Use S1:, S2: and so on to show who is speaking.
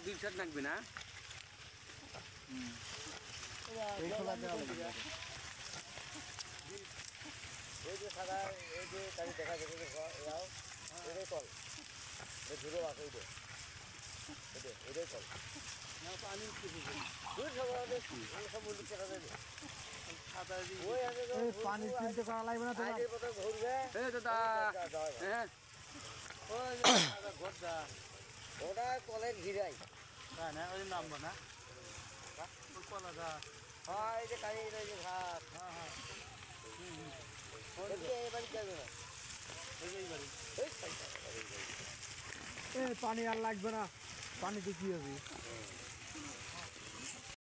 S1: দুই সেট লাগবে না
S2: এই খোলা দেওয়া লাগবে
S3: এই যে সাদা এই যে তারি দেখা যাচ্ছে যাও এটাই কল এই ঝুড়ো আছে এটাই কল
S1: না পানি
S3: দুই সব দেখি এই সব বলি কেটে দেবে
S1: সাদা
S3: ওই আগে
S2: পানি চিনতে করা লাগবে না তোমার
S3: আগে কত ঘুরবে
S1: এই দাদা হ্যাঁ ওই সাদা ঘরটা
S3: ওটা কলের ঘিরাই
S1: হ্যাঁ না ওই নামবো না ওই কলাটা
S3: হ্যাঁ এই যে কালি এই যে ঘাস
S1: হ্যাঁ হ্যাঁ
S3: এবার যাবে না
S1: এই বাড়ি
S2: পানি আর লাগবে না পানিতে কি হবে